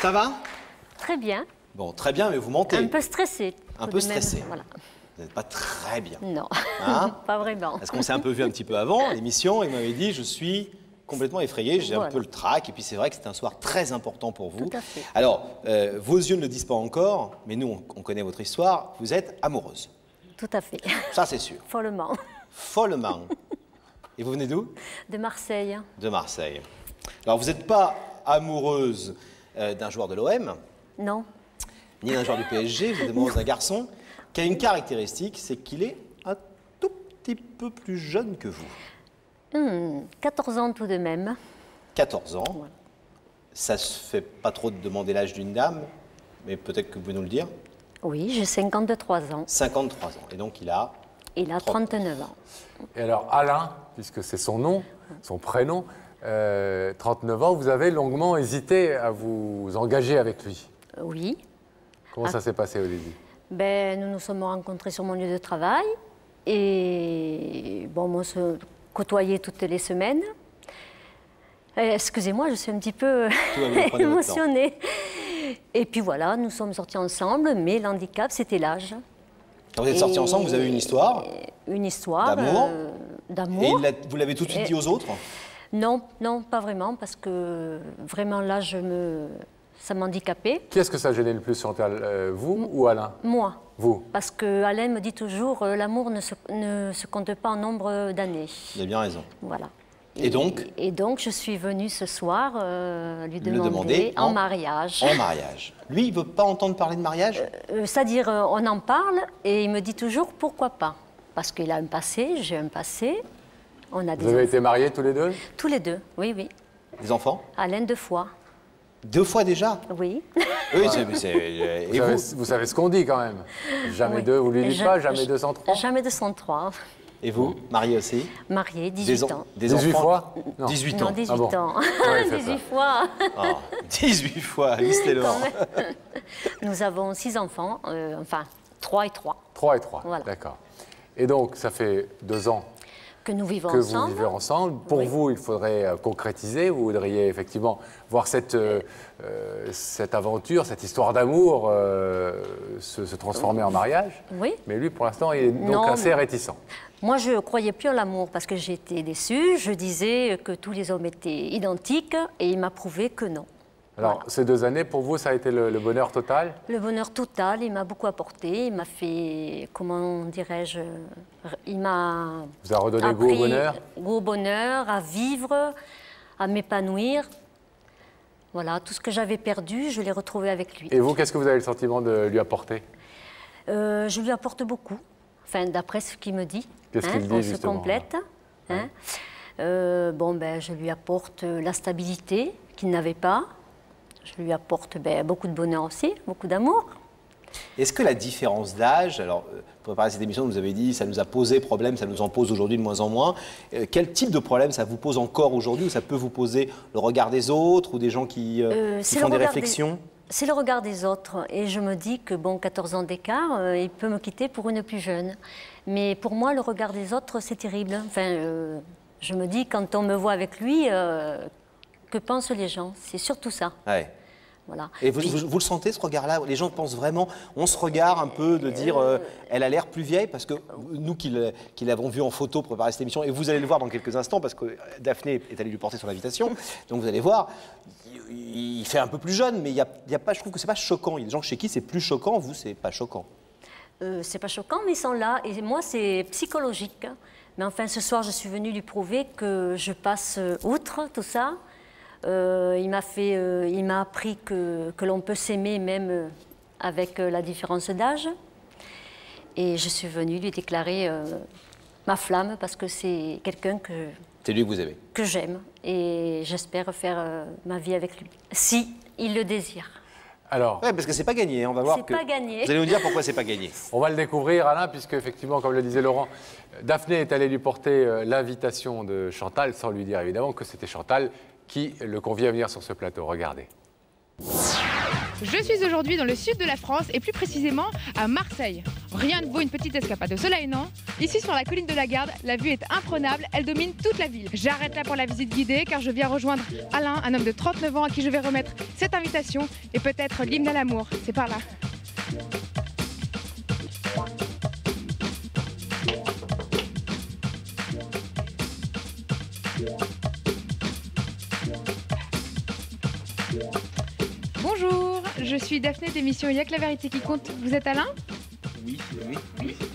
Ça va? Très bien. Bon, très bien, mais vous mentez. Un peu stressé. Un peu stressé. Voilà. Vous n'êtes pas très bien. Non, Hein? pas vraiment. Parce qu'on s'est un peu vu un petit peu avant l'émission, il m'avait dit je suis complètement effrayé, j'ai un peu le trac, et puis c'est vrai que c'est un soir très important pour vous. Tout à fait. Alors, vos yeux ne le disent pas encore, mais nous, on connaît votre histoire, vous êtes amoureuse. Tout à fait. Ça, c'est sûr. Follement. Follement. Et vous venez d'où? De Marseille. De Marseille. Alors, vous n'êtes pas amoureuse d'un joueur de l'OM, Non. ni d'un joueur du PSG, vous êtes amoureuse d'un garçon qui a une caractéristique, c'est qu'il est un tout petit peu plus jeune que vous. 14 ans tout de même. 14 ans. Ouais. Ça se fait pas trop de demander l'âge d'une dame, mais peut-être que vous pouvez nous le dire. Oui, j'ai 53 ans. 53 ans. Et donc, il a... Il a 39 ans. Et alors, Alain, puisque c'est son nom, son prénom, 39 ans, vous avez longuement hésité à vous engager avec lui. Oui. Comment ça s'est passé au début? Ben, nous nous sommes rencontrés sur mon lieu de travail. Et bon, on se côtoyait toutes les semaines. Excusez-moi, je suis un petit peu émotionnée. Et puis voilà, nous sommes sortis ensemble, mais l'handicap, c'était l'âge. Quand vous êtes sortis ensemble, vous avez une histoire? Une histoire d'amour. Et vous l'avez tout de suite dit aux autres? Non, non, pas vraiment, parce que vraiment là, ça m'handicapait. Qui est-ce que ça gênait le plus, Chantal, vous ou Alain? Moi. Vous? Parce que Alain me dit toujours, l'amour ne se compte pas en nombre d'années. Il a bien raison. Voilà. Et donc? Et donc, je suis venue ce soir lui demander en mariage. En mariage. Lui, il ne veut pas entendre parler de mariage? C'est-à-dire, on en parle et il me dit toujours pourquoi pas. Parce qu'il a un passé, j'ai un passé. On a des Vous avez été mariés tous les deux? Tous les deux, oui, oui. Des enfants? Alain 2 fois. 2 fois déjà? Oui. Oui, vous savez ce qu'on dit quand même. Jamais oui. deux, vous ne lui dites pas, jamais 203? Jamais 203. Et vous, marié aussi? Marié, 18 ans. Des 18 enfants? fois? Non. 18 ans. Non, 18 ans. Ouais, 18 fois. Oh, 18 fois, listez le. Nous avons 6 enfants, enfin 3 et 3. 3 et 3, voilà. D'accord. Et donc, ça fait 2 ans que nous vivons que ensemble. Vous vivez ensemble. Pour oui. vous, il faudrait concrétiser. Vous voudriez effectivement voir cette aventure, cette histoire d'amour se transformer en mariage. Oui. Mais lui, pour l'instant, il est donc assez réticent. Moi, je ne croyais plus en l'amour parce que j'étais déçue. Je disais que tous les hommes étaient identiques et il m'a prouvé que non. Alors, voilà. Ces 2 années, pour vous, ça a été le bonheur total? Le bonheur total, il m'a beaucoup apporté. Il m'a fait, comment dirais-je, il m'a... Vous a redonné goût au bonheur? Goût au bonheur, à vivre, à m'épanouir. Voilà, tout ce que j'avais perdu, je l'ai retrouvé avec lui. Et vous, qu'est-ce que vous avez le sentiment de lui apporter? Je lui apporte beaucoup, enfin, d'après ce qu'il me dit. Qu'est-ce qu'il dit, on justement? se complète. Ouais. Bon, je lui apporte la stabilité qu'il n'avait pas. Je lui apporte beaucoup de bonheur aussi, beaucoup d'amour. Est-ce que la différence d'âge, alors pour préparer cette émission, vous nous avez dit ça nous a posé problème, ça nous en pose aujourd'hui de moins en moins. Quel type de problème ça vous pose encore aujourd'hui, ou ça peut vous poser le regard des autres ou des gens qui font des réflexions? C'est le regard des autres. Et je me dis que, bon, 14 ans d'écart, il peut me quitter pour une plus jeune. Mais pour moi, le regard des autres, c'est terrible. Enfin, je me dis, quand on me voit avec lui, que pensent les gens? C'est surtout ça. Ouais. Voilà. Et vous le sentez, ce regard-là? Les gens pensent vraiment, on se regarde un peu, de dire elle a l'air plus vieille, parce que nous qui l'avons vu en photo pour préparer cette émission, et vous allez le voir dans quelques instants, parce que Daphné est allée lui porter son invitation, donc vous allez voir, il fait un peu plus jeune, mais il y a pas, je trouve que c'est pas choquant. Il y a des gens chez qui c'est plus choquant, vous, c'est pas choquant. C'est pas choquant, mais ils sont là, et moi, c'est psychologique. Mais enfin, ce soir, je suis venue lui prouver que je passe outre tout ça. Il m'a appris que l'on peut s'aimer même avec la différence d'âge. Et je suis venue lui déclarer ma flamme parce que c'est quelqu'un que... C'est lui que vous aimez? Que j'aime. Et j'espère faire ma vie avec lui, si il le désire. Alors, ouais, parce que c'est pas gagné, on va voir. C'est pas gagné. Vous allez nous dire pourquoi c'est pas gagné. On va le découvrir, Alain, puisque effectivement, comme le disait Laurent, Daphné est allée lui porter l'invitation de Chantal, sans lui dire évidemment que c'était Chantal qui le convie à venir sur ce plateau. Regardez. Je suis aujourd'hui dans le sud de la France et plus précisément à Marseille. Rien ne vaut une petite escapade au soleil, non? Ici, sur la colline de la Garde, la vue est imprenable, elle domine toute la ville. J'arrête là pour la visite guidée, car je viens rejoindre Alain, un homme de 39 ans à qui je vais remettre cette invitation et peut-être l'hymne à l'amour. C'est par là. Bonjour, je suis Daphné d'émission Il y a que la vérité qui compte. Vous êtes Alain? Oui.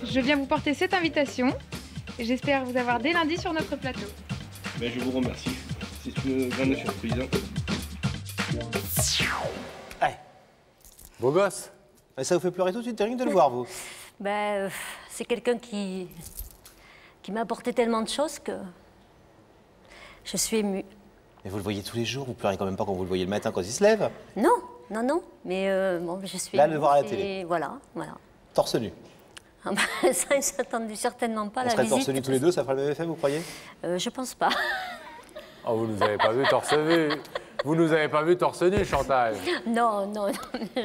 Je viens vous porter cette invitation et j'espère vous avoir dès lundi sur notre plateau. Ben, je vous remercie. C'est une grande surprise. Ouais. Beau gosse. Mais ça vous fait pleurer tout de suite, rien que de le voir, vous. Ben, c'est quelqu'un qui m'a apporté tellement de choses que je suis émue. Mais vous le voyez tous les jours, vous pleurez quand même pas quand vous le voyez le matin quand il se lève. Non, mais bon, je suis Là, émue, le voir à la et télé. Voilà. Torse nu. Ah ben, ça, ils ne s'attendaient certainement pas à On la serait visite. torse nu tous les deux, ça ferait le même effet, vous croyez? Je pense pas. Oh, vous nous avez pas vu torse nu. Vous nous avez pas vu torse nu, Chantal. Non. Bon,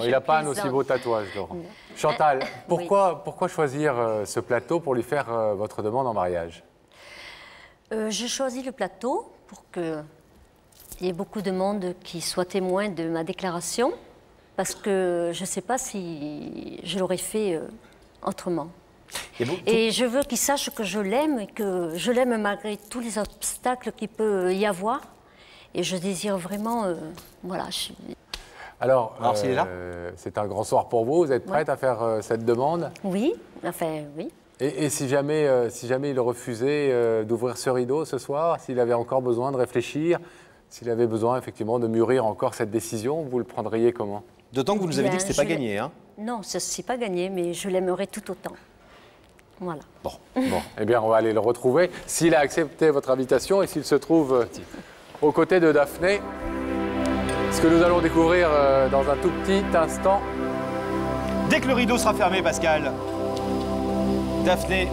il n'a pas un aussi beau tatouage, Laurent. Chantal, pourquoi choisir ce plateau pour lui faire votre demande en mariage? J'ai choisi le plateau pour qu'il y ait beaucoup de monde qui soit témoin de ma déclaration, parce que je ne sais pas si je l'aurais fait autrement. Et je veux qu'il sache que je l'aime et que je l'aime malgré tous les obstacles qu'il peut y avoir. Et je désire vraiment, voilà. Alors s'il est là c'est un grand soir pour vous. Vous êtes prête à faire cette demande? Oui, enfin, oui. Et si jamais il refusait d'ouvrir ce rideau ce soir, s'il avait encore besoin de réfléchir, s'il avait besoin effectivement de mûrir encore cette décision, vous le prendriez comment? D'autant que vous nous avez dit que c'était pas gagné, hein? Non, ce n'est pas gagné, mais je l'aimerais tout autant. Voilà. Bon, eh bien, on va aller le retrouver. S'il a accepté votre invitation et s'il se trouve aux côtés de Daphné, ce que nous allons découvrir dans un tout petit instant. Dès que le rideau sera fermé, Pascal. Daphné.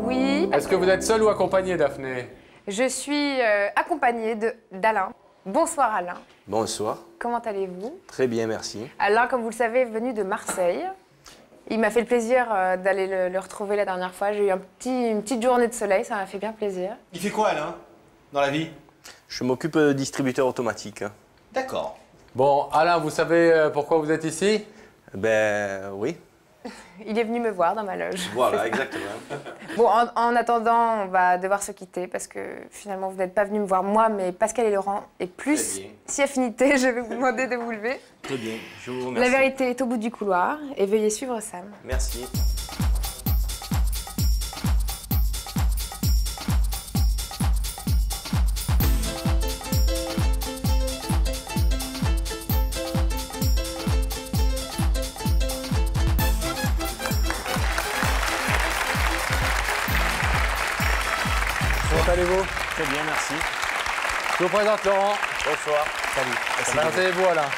Oui, Est-ce que vous êtes seule ou accompagnée, Daphné? je suis accompagnée d'Alain. Bonsoir Alain, Bonsoir, comment allez-vous? très bien, merci. Alain, comme vous le savez, est venu de Marseille. Il m'a fait le plaisir d'aller le retrouver la dernière fois. J'ai eu une petite journée de soleil, ça m'a fait bien plaisir. Il fait quoi, Alain, dans la vie? Je m'occupe de distributeur automatique. D'accord. Bon, Alain, vous savez pourquoi vous êtes ici? Ben oui. Il est venu me voir dans ma loge. Voilà, exactement. Bon, en attendant, on va devoir se quitter parce que finalement, vous n'êtes pas venu me voir moi, mais Pascal et Laurent. Et plus, Très bien. si affinité, je vais vous demander de vous lever. Très bien, je vous La remercie. vérité est au bout du couloir et veuillez suivre Sam. Merci. Comment allez-vous? Très bien, merci. Je vous présente Laurent. Bonsoir. Salut. Comment allez-vous, Alain?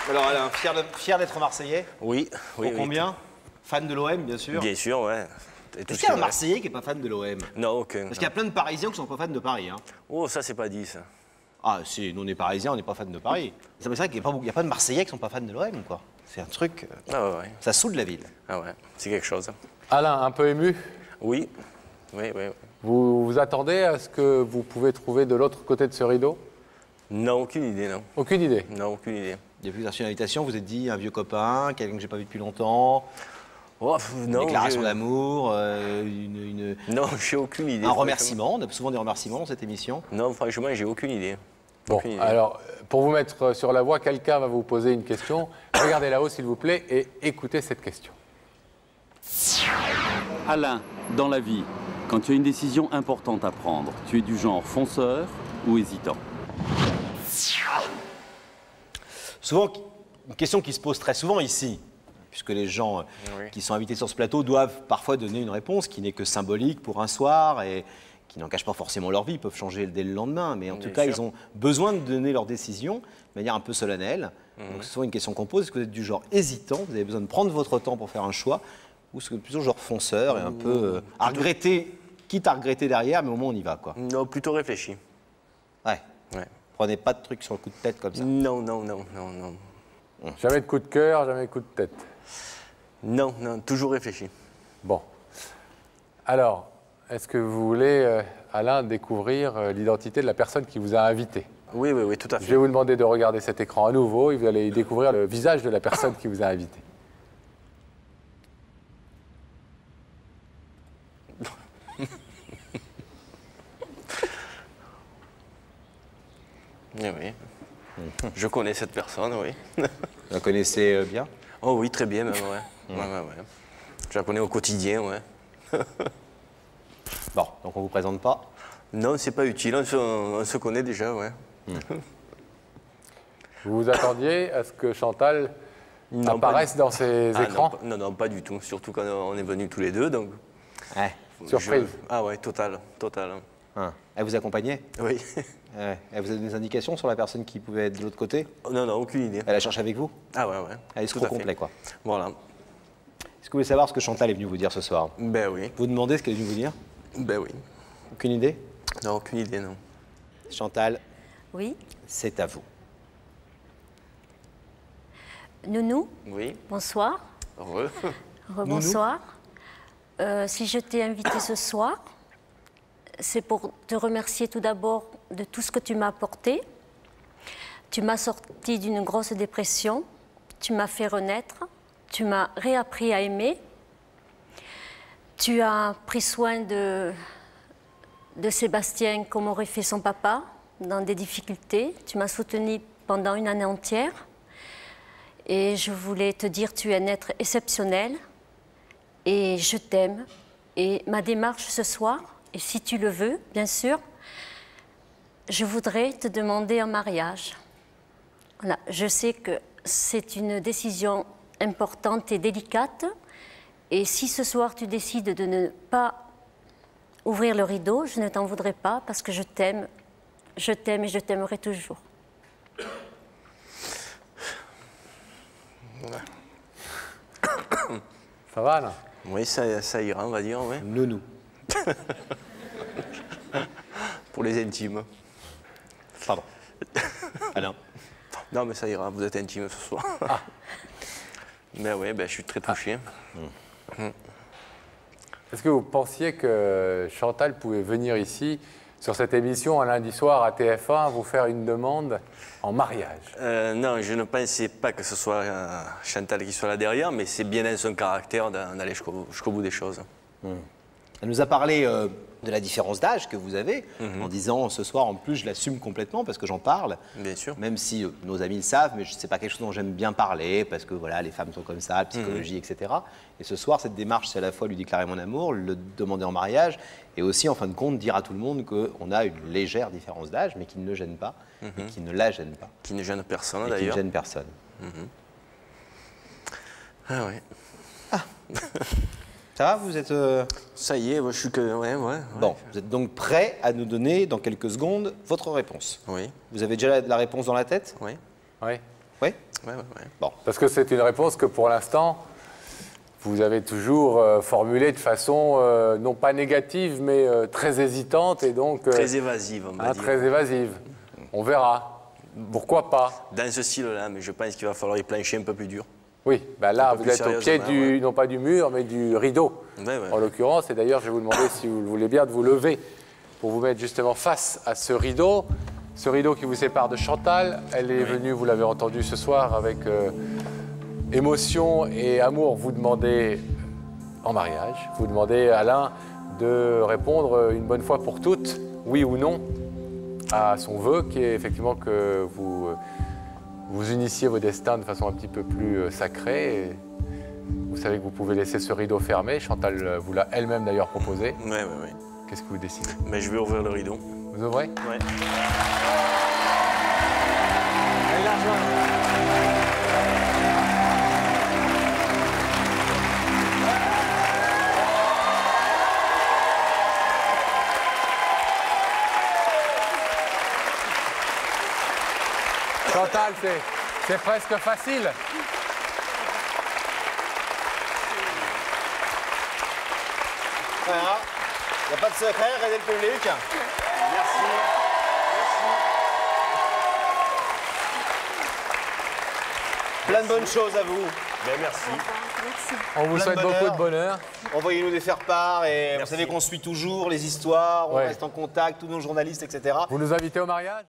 Alors, Alain, fier d'être Marseillais? Oui, oui. Pour combien? Fan de l'OM, bien sûr. Bien sûr, ouais. Est-ce qu'il y a un Marseillais qui n'est pas fan de l'OM? Non, aucun. Parce qu'il y a plein de Parisiens qui ne sont pas fans de Paris. Hein. Oh, ça, c'est pas dit, ça. Ah, si, nous, on est Parisiens, on n'est pas fans de Paris. C'est vrai qu'il n'y a pas de Marseillais qui ne sont pas fans de l'OM, quoi. C'est un truc... Ah ouais. Ça saoule la ville. Ah ouais, c'est quelque chose. Alain, un peu ému? Oui, oui. Vous vous attendez à ce que vous pouvez trouver de l'autre côté de ce rideau? Non, aucune idée, non. Aucune idée. Non, aucune idée. Depuis que vous avez reçu une invitation, vous êtes dit un vieux copain, quelqu'un que j'ai pas vu depuis longtemps, Oh, une non, déclaration je- d'amour, Non, j'ai aucune idée. un franchement. remerciement. On a souvent des remerciements dans cette émission. Non, franchement, j'ai aucune idée. Bon, Aucune idée. alors, pour vous mettre sur la voie, quelqu'un va vous poser une question. Regardez là-haut, s'il vous plaît, et écoutez cette question. Alain, dans la vie, quand tu as une décision importante à prendre, tu es du genre fonceur ou hésitant? Souvent, une question qui se pose très souvent ici, puisque les gens qui sont invités sur ce plateau doivent parfois donner une réponse qui n'est que symbolique pour un soir et qui n'engage pas forcément leur vie, ils peuvent changer dès le lendemain, mais en tout cas, ils ont besoin de donner leur décision de manière un peu solennelle. Donc, c'est souvent une question qu'on pose, est-ce que vous êtes du genre hésitant, vous avez besoin de prendre votre temps pour faire un choix, ou est-ce que plutôt genre fonceur et un peu à regretter, quitte à regretter derrière, mais au moins on y va, quoi. Non, plutôt réfléchi. Ouais. Ouais. Prenez pas de trucs sur le coup de tête comme ça. Non. Jamais de coup de cœur, jamais de coup de tête. Non, non, toujours réfléchi. Bon. Alors, est-ce que vous voulez, Alain, découvrir l'identité de la personne qui vous a invité? Oui, oui, oui, tout à Je fait. vais vous demander de regarder cet écran à nouveau et vous allez découvrir le visage de la personne qui vous a invité. Oui, oui. Je connais cette personne, oui. Vous la connaissez bien? Oh oui, très bien même, ouais. Ouais, ouais, ouais. Je la connais au quotidien, ouais. Bon, donc on vous présente pas? Non, c'est pas utile, on se connaît déjà, ouais. Vous vous attendiez à ce que Chantal apparaisse dans ces écrans? Non, non, pas du tout. Surtout quand on est venus tous les deux, donc... Ouais. Surprise. Ah ouais, total, total. Elle vous accompagnait? Oui. Elle vous a donné des indications sur la personne qui pouvait être de l'autre côté? Non, non, aucune idée. Elle a cherché avec vous? Ah ouais, ouais. Elle est Tout trop à fait. complet, quoi. Voilà. Est-ce que vous voulez savoir ce que Chantal est venue vous dire ce soir? Ben oui. Vous demandez ce qu'elle est venue vous dire? Ben oui. Aucune idée? Non, aucune idée, non. Chantal, Oui. c'est à vous. Nounou, Oui. bonsoir. Heureux. Rebonsoir. Si je t'ai invité ce soir, c'est pour te remercier tout d'abord de tout ce que tu m'as apporté. Tu m'as sorti d'une grosse dépression, tu m'as fait renaître, tu m'as réappris à aimer. Tu as pris soin de Sébastien comme aurait fait son papa dans des difficultés. Tu m'as soutenu pendant une année entière. Et je voulais te dire, tu es un être exceptionnel et je t'aime. Et ma démarche ce soir, et si tu le veux, bien sûr, je voudrais te demander en mariage. Voilà. Je sais que c'est une décision importante et délicate. Et si ce soir tu décides de ne pas ouvrir le rideau, je ne t'en voudrais pas parce que je t'aime et je t'aimerai toujours. Ça va, là? Oui, ça ira, on va dire, oui. Nounou. Pour les intimes. Pardon. Alain. Non, mais ça ira, vous êtes intime ce soir. Ah. Mais oui, ben, je suis très touché. Est-ce que vous pensiez que Chantal pouvait venir ici, sur cette émission, un lundi soir à TF1, vous faire une demande en mariage? Non, je ne pensais pas que ce soit Chantal qui soit là derrière, mais c'est bien dans son caractère d'aller jusqu'au bout des choses. Elle nous a parlé de la différence d'âge que vous avez, en disant ce soir, en plus, je l'assume complètement parce que j'en parle. Bien sûr. Même si nos amis le savent, mais c'est pas quelque chose dont j'aime bien parler parce que voilà, les femmes sont comme ça, la psychologie, etc. Et ce soir, cette démarche, c'est à la fois lui déclarer mon amour, le demander en mariage, et aussi, en fin de compte, dire à tout le monde qu'on a une légère différence d'âge, mais qui ne le gêne pas, et qui ne la gêne pas. Qui ne gêne personne, Et qui ne d'ailleurs. gêne personne. Ah oui. Ça va, vous êtes... Ça y est, moi, je suis que... Ouais. Bon, vous êtes donc prêt à nous donner, dans quelques secondes, votre réponse. Oui. Vous avez déjà la réponse dans la tête? Oui. Oui. Oui? Ouais. Bon. Parce que c'est une réponse que pour l'instant, vous avez toujours formulée de façon non pas négative, mais très hésitante et donc... Très évasive, on va dire. Très évasive. On verra. Pourquoi pas? Dans ce style-là, mais je pense qu'il va falloir y plancher un peu plus dur. Oui, ben là, Un peu vous plus êtes au pied sérieusement, du, non pas du mur, mais du rideau, Ouais. en l'occurrence. Et d'ailleurs, je vais vous demander, si vous le voulez bien, de vous lever pour vous mettre justement face à ce rideau qui vous sépare de Chantal. Elle est venue, vous l'avez entendu ce soir, avec émotion et amour, vous demander en mariage. Vous demandez à Alain de répondre une bonne fois pour toutes, oui ou non, à son vœu, qui est effectivement que vous unissiez vos destins de façon un petit peu plus sacrée. Et vous savez que vous pouvez laisser ce rideau fermé. Chantal vous l'a elle-même d'ailleurs proposé. Oui. Qu'est-ce que vous décidez? Mais je vais ouvrir le rideau. Vous ouvrez? Ouais. Allez la rejoindre. Chantal, c'est presque facile. Voilà. Il n'y a pas de secret, regardez le public. Merci. Plein de bonnes choses à vous. Ben, merci. Merci. On vous Plein de souhaite beaucoup de bonheur. Envoyez-nous des faire-part et Merci. vous savez qu'on suit toujours les histoires, on Ouais. reste en contact, tous nos journalistes, etc. Vous nous invitez au mariage?